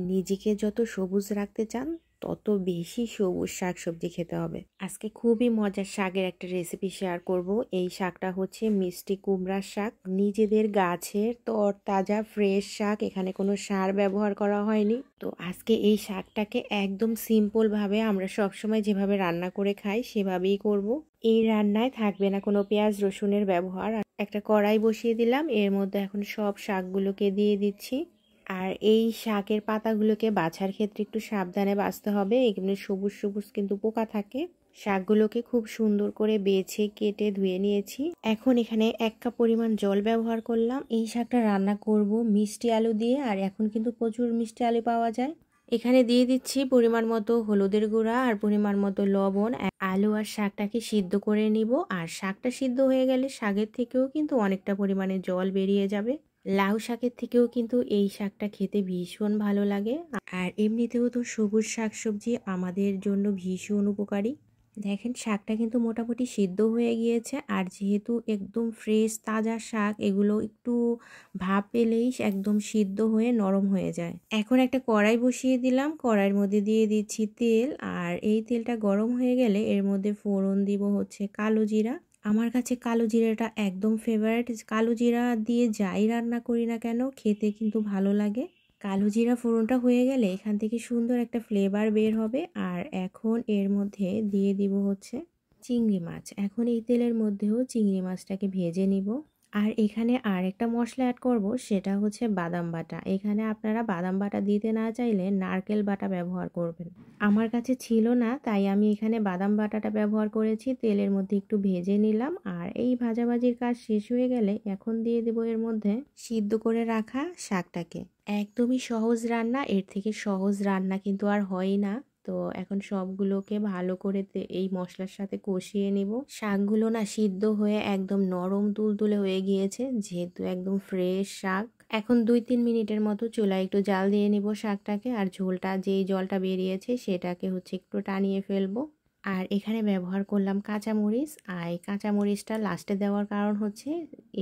নিজেকে যত সবুজ রাখতে চান তত বেশি সবুজ শাকসবজি খেতে হবে। আজকে খুবই মজার শাকের একটা রেসিপি শেয়ার করব। এই শাকটা হচ্ছে মিষ্টি কুমড়ার শাক, নিজেদের গাছের তরতাজা ফ্রেশ শাক, এখানে কোনো সার ব্যবহার করা হয়নি। তো আজকে এই শাকটাকে একদম সিম্পল ভাবে আমরা সবসময় যেভাবে রান্না করে খাই সেভাবেই করব। এই রান্নায় থাকবে না কোনো পেঁয়াজ রসুনের ব্যবহার। একটা কড়াই বসিয়ে দিলাম, এর মধ্যে এখন সব শাকগুলোকে দিয়ে দিচ্ছি। আর এই শাকের পাতাগুলোকে বাছার ক্ষেত্রে একটু সাবধানে বাছতে হবে, এখানে সবুজ সবুজ কিন্তু পোকা থাকে। শাকগুলোকে খুব সুন্দর করে বেছে কেটে ধুয়ে নিয়েছি। এখন এখানে 1 কাপ পরিমাণ জল ব্যবহার করলাম। এই শাকটা রান্না করব মিষ্টি আলু দিয়ে, আর এখন কিন্তু প্রচুর মিষ্টি আলু পাওয়া যায়। এখানে দিয়ে দিচ্ছি পরিমাণ মতো হলুদের গুঁড়া আর পরিমাণ মতো লবণ। আলু আর শাকটাকে সিদ্ধ করে নিব, আর শাকটা সিদ্ধ হয়ে গেলে শাকের থেকেও কিন্তু অনেকটা পরিমাণে জল বেরিয়ে যাবে। লাউ শাকের থেকেও কিন্তু এই শাকটা খেতে ভীষণ ভালো লাগে, আর এমনিতেও তো সবুজ শাকসবজি আমাদের জন্য ভীষণ উপকারী। দেখেন শাকটা কিন্তু মোটামুটি সিদ্ধ হয়ে গিয়েছে, আর যেহেতু একদম ফ্রেশ তাজা শাক, এগুলো একটু ভাপ পেলেই একদম সিদ্ধ হয়ে নরম হয়ে যায়। এখন একটা কড়াই বসিয়ে দিলাম, কড়াইয়ের মধ্যে দিয়ে দিচ্ছি তেল, আর এই তেলটা গরম হয়ে গেলে এর মধ্যে ফোড়ন দিব হচ্ছে কালো জিরা। আমার কাছে কালো জিরাটা একদম ফেভারিট। কালো জিরা দিয়ে যাই রান্না করি না কেন খেতে কিন্তু ভালো লাগে। কালো জিরা ফোড়নটা হয়ে গেলে এখান থেকে সুন্দর একটা ফ্লেভার বের হবে। আর এখন এর মধ্যে দিয়ে দিব হচ্ছে চিংড়ি মাছ। এখন এই তেলের মধ্যেও চিংড়ি মাছটাকে ভেজে নিব। আর এখানে আর একটা মশলা অ্যাড করব, সেটা হচ্ছে বাদাম বাটা। এখানে আপনারা বাদাম বাটা দিতে না চাইলে নারকেল বাটা ব্যবহার করবেন। আমার কাছে ছিল না, তাই আমি এখানে বাদাম বাটাটা ব্যবহার করেছি। তেলের মধ্যে একটু ভেজে নিলাম, আর এই ভাজাভাজির কাজ শেষ হয়ে গেলে এখন দিয়ে দেবো এর মধ্যে সিদ্ধ করে রাখা শাকটাকে। একদমই সহজ রান্না, এর থেকে সহজ রান্না কিন্তু আর হয় না। তো এখন সবগুলোকে ভালো করে এই মশলার সাথে কষিয়ে নিব। শাকগুলো না সিদ্ধ হয়ে একদম নরম তুলতুলে হয়ে গিয়েছে, যেহেতু একদম ফ্রেশ শাক। এখন 2-3 মিনিটের মতো চুলায় একটু জাল দিয়ে নিব শাকটাকে, আর ঝোলটা যেই জলটা বেরিয়েছে সেটাকে হচ্ছে একটু টানিয়ে ফেলবো। আর এখানে ব্যবহার করলাম কাঁচামরিচ, আর এই কাঁচামরিচটা লাস্টে দেওয়ার কারণ হচ্ছে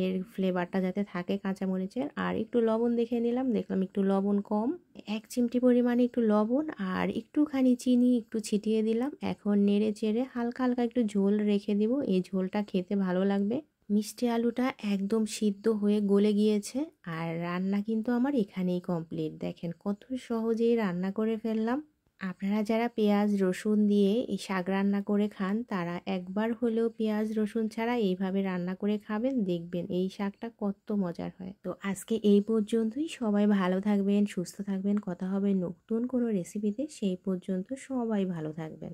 এর ফ্লেভারটা যাতে থাকে কাঁচামরিচের। আর একটু লবণ দেখে নিলাম, দেখলাম একটু লবণ কম, 1 চিমটি পরিমাণে একটু লবণ আর একটুখানি চিনি একটু ছিটিয়ে দিলাম। এখন নেড়ে চেড়ে হালকা হালকা একটু ঝোল রেখে দিব, এই ঝোলটা খেতে ভালো লাগবে। মিষ্টি আলুটা একদম সিদ্ধ হয়ে গলে গিয়েছে, আর রান্না কিন্তু আমার এখানেই কমপ্লিট। দেখেন কত সহজেই রান্না করে ফেললাম। আপনারা যারা পেঁয়াজ রসুন দিয়ে এই শাক রান্না করে খান, তারা একবার হলেও পেঁয়াজ রসুন ছাড়া এইভাবে রান্না করে খাবেন, দেখবেন এই শাকটা কত মজার হয়। তো আজকে এই পর্যন্তই। সবাই ভালো থাকবেন, সুস্থ থাকবেন। কথা হবে নতুন কোনো রেসিপিতে, সেই পর্যন্ত সবাই ভালো থাকবেন।